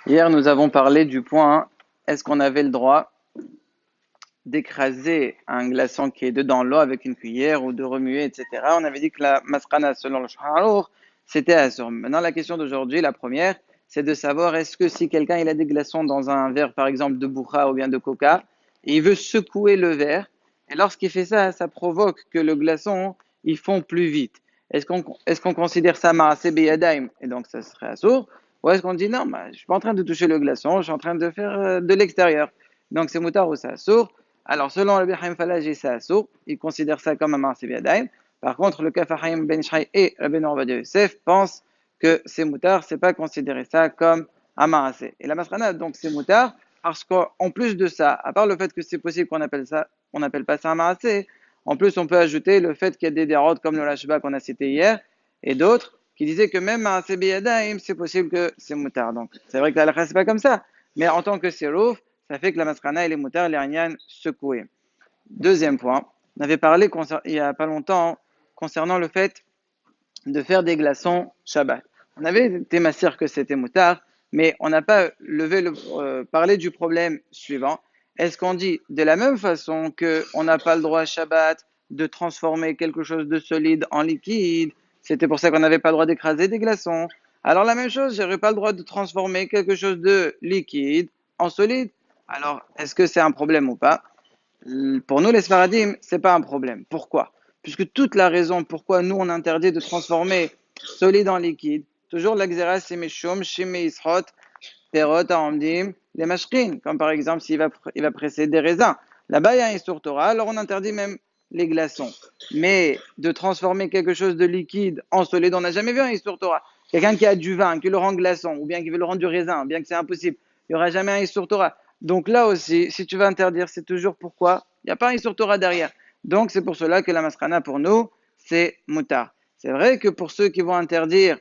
Hier, nous avons parlé du point, est-ce qu'on avait le droit d'écraser un glaçon qui est dedans l'eau avec une cuillère ou de remuer, etc. On avait dit que la masrana, selon le Shulchan Aruch, c'était assur. Maintenant, la question d'aujourd'hui, la première, c'est de savoir est-ce que si quelqu'un il a des glaçons dans un verre, par exemple, de boucha ou bien de coca, et il veut secouer le verre, et lorsqu'il fait ça, ça provoque que le glaçon, il fond plus vite. Est-ce qu'on considère ça ma'aseh beyadaim, et donc ça serait assur, ou est-ce qu'on dit non, bah, je ne suis pas en train de toucher le glaçon, je suis en train de faire de l'extérieur. Donc c'est moutar ou c'est assur. Alors, selon le Haïm Falaji, c'est assourd. Il considère ça comme un marsi biadaïm. Par contre, le Kafahim Ben Ishai et Rabbi Norvadia Youssef pensent que c'est moutard, c'est pas considérer ça comme un marasé. Et la masrana, donc, c'est moutard parce qu'en plus de ça, à part le fait que c'est possible qu'on appelle ça, on n'appelle pas ça un marasé, en plus, on peut ajouter le fait qu'il y a des déroutes comme le Lashba qu'on a cité hier et d'autres qui disaient que même marasé biadaïm, c'est possible que c'est moutard. Donc, c'est vrai que la halakha, c'est pas comme ça. Mais en tant que sirouf, ça fait que la masrana et les moutards, les ragnan secoués. Deuxième point, on avait parlé il n'y a pas longtemps concernant le fait de faire des glaçons Shabbat. On avait été massir que c'était moutard, mais on n'a pas parlé du problème suivant. Est-ce qu'on dit de la même façon qu'on n'a pas le droit Shabbat de transformer quelque chose de solide en liquide? C'était pour ça qu'on n'avait pas le droit d'écraser des glaçons. Alors la même chose, j'aurais pas le droit de transformer quelque chose de liquide en solide. Alors, est-ce que c'est un problème ou pas? Pour nous, les Sfaradim, c'est pas un problème. Pourquoi? Puisque toute la raison pourquoi nous on interdit de transformer solide en liquide, toujours l'exéra c'est meshum, shim ishot, perot, amdim, les mashkin, comme par exemple il va presser des raisins. Là-bas, il y a un Issour Torah, alors on interdit même les glaçons. Mais de transformer quelque chose de liquide en solide, on n'a jamais vu un Issour Torah. Quelqu'un qui a du vin, qui le rend glaçon, ou bien qui veut le rendre du raisin, bien que c'est impossible, il n'y aura jamais un Issour Torah. Donc là aussi, si tu vas interdire, c'est toujours pourquoi il n'y a pas un Issour Torah derrière. Donc c'est pour cela que la masrana pour nous, c'est moutar. C'est vrai que pour ceux qui vont interdire,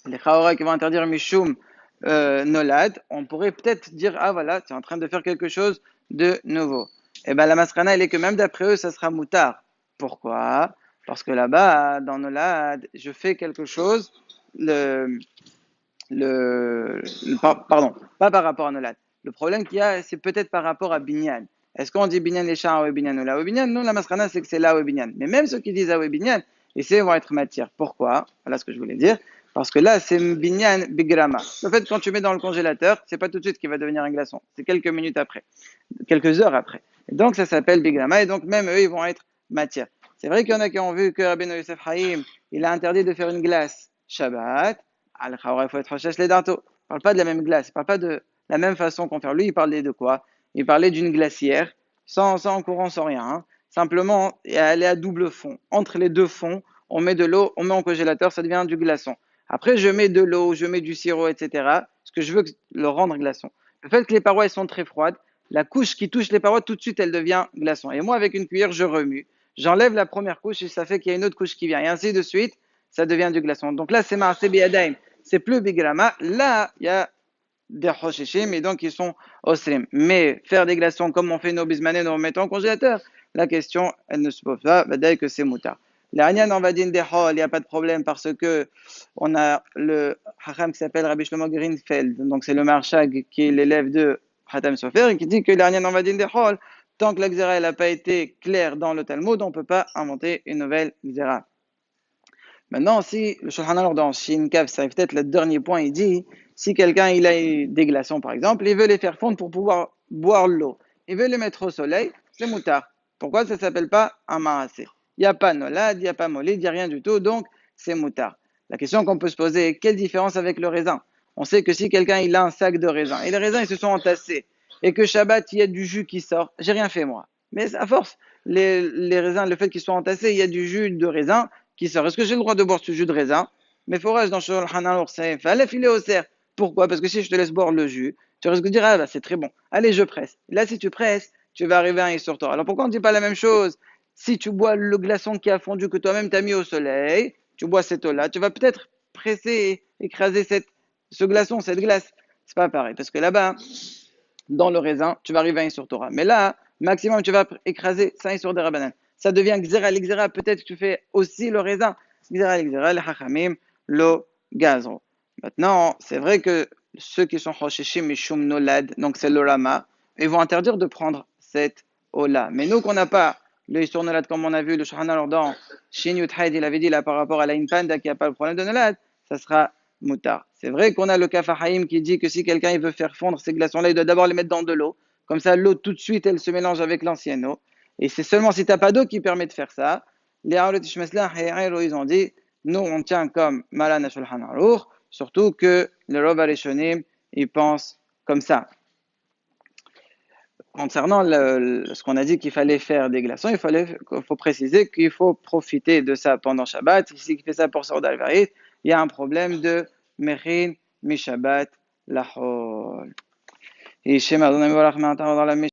les Chaora qui vont interdire Mishum Nolad, on pourrait peut-être dire ah voilà, tu es en train de faire quelque chose de nouveau. Et bien la masrana, elle est que même d'après eux, ça sera moutar. Pourquoi? Parce que là-bas, dans Nolad, je fais quelque chose, le, pardon, pas par rapport à Nolad. Le problème qu'il y a, c'est peut-être par rapport à Binyan. Est-ce qu'on dit Binyan les chars ou Binyan ou là ou Binyan? Non, la masrana, c'est que c'est là ou Binyan. Mais même ceux qui disent ah ou Binyan, ils vont être matière. Pourquoi? Voilà ce que je voulais dire. Parce que là, c'est Binyan Bigrama. Le fait, quand tu mets dans le congélateur, c'est pas tout de suite qu'il va devenir un glaçon. C'est quelques minutes après, quelques heures après. Et donc, ça s'appelle Bigrama. Et donc, même eux, ils vont être matière. C'est vrai qu'il y en a qui ont vu que Rabbi Yosef Haïm, il a interdit de faire une glace Shabbat. Alors, il faut être recherche les dartos. Il ne parle pas de la même glace. Il ne parle pas de la même façon qu'on fait. Lui, il parlait de quoi? Il parlait d'une glacière, sans courant, sans rien. Hein. Simplement, elle est à double fond. Entre les deux fonds, on met de l'eau, on met en congélateur, ça devient du glaçon. Après, je mets de l'eau, je mets du sirop, etc. Ce que je veux le rendre glaçon. Le fait que les parois elles sont très froides, la couche qui touche les parois, tout de suite, elle devient glaçon. Et moi, avec une cuillère, je remue. J'enlève la première couche et ça fait qu'il y a une autre couche qui vient. Et ainsi de suite, ça devient du glaçon. Donc là, c'est Marseille Biadaim. C'est plus Bigrama. Là, il y a des Hoshishim et donc ils sont Osrim. Mais faire des glaçons comme on fait nos bismanen en mettant au congélateur, la question, elle ne se pose pas. Dès que c'est moutard. Les Hanyan, on va dire des Hol, il n'y a pas de problème parce que on a le Hacham qui s'appelle Rabbi Shlomo Greenfeld, donc c'est le Marshag qui est l'élève de Hatam Sofer, et qui dit que les Hanyan, on va dire des Hol, tant que la Xéra n'a pas été claire dans le Talmud, on ne peut pas inventer une nouvelle Xéra. Maintenant, si le Shulchan Aruch dans Shin Kav, c'est peut-être le dernier point, il dit, si quelqu'un il a des glaçons par exemple, il veut les faire fondre pour pouvoir boire l'eau, il veut les mettre au soleil, c'est moutard. Pourquoi ça ne s'appelle pas un marasé? Il n'y a pas nolad, il n'y a pas molid, il n'y a rien du tout, donc c'est moutard. La question qu'on peut se poser est, quelle différence avec le raisin? On sait que si quelqu'un il a un sac de raisins, et les raisins ils se sont entassés, et que Shabbat il y a du jus qui sort, j'ai rien fait moi. Mais à force, les raisins, le fait qu'ils soient entassés, il y a du jus de raisin, qui sort. Est-ce que j'ai le droit de boire ce jus de raisin? Mais forage dans Shol Hanan Orsay, fallait filer au cerf. Pourquoi? Parce que si je te laisse boire le jus, tu risques de dire, ah bah c'est très bon. Allez, je presse. Là, si tu presses, tu vas arriver à un sur toi. Alors pourquoi on ne dit pas la même chose? Si tu bois le glaçon qui a fondu que toi-même t'as mis au soleil, tu bois cette eau-là, tu vas peut-être presser, écraser ce glaçon, cette glace. C'est pas pareil. Parce que là-bas, dans le raisin, tu vas arriver à un sur Torah. Mais là, maximum, tu vas écraser 5 sur des rabanan. Ça devient xéra. L'exéra, peut-être que tu fais aussi le raisin. Xéra, l'exéra, le hachamim, le gazon. Maintenant, c'est vrai que ceux qui sont Hoshishim Mishum Nolad, donc c'est le Rama, ils vont interdire de prendre cette eau-là. Mais nous, qu'on n'a pas le Isur Nolad, comme on a vu, le Shulchan Aruch dans Shin Yud Haid, il avait dit là par rapport à la Panda qui n'a pas le problème de Nolad, ça sera Mutar. C'est vrai qu'on a le Kafahaim qui dit que si quelqu'un il veut faire fondre ces glaçons-là, il doit d'abord les mettre dans de l'eau. Comme ça, l'eau, tout de suite, elle se mélange avec l'ancienne eau. Et c'est seulement si tu n'as pas d'eau qui permet de faire ça. Les Aolet Ishmesla, ils ont dit, nous, on tient comme Malan Shulchan Aruch, surtout que le Rov Arishonim, il pense comme ça. Concernant ce qu'on a dit qu'il fallait faire des glaçons, il faut préciser qu'il faut profiter de ça pendant Shabbat. Si il fait ça pour Sordal Varit, il y a un problème de Mechin, Mi Shabbat, Lahol. Et Shem Adonai Barach Me'atar dans la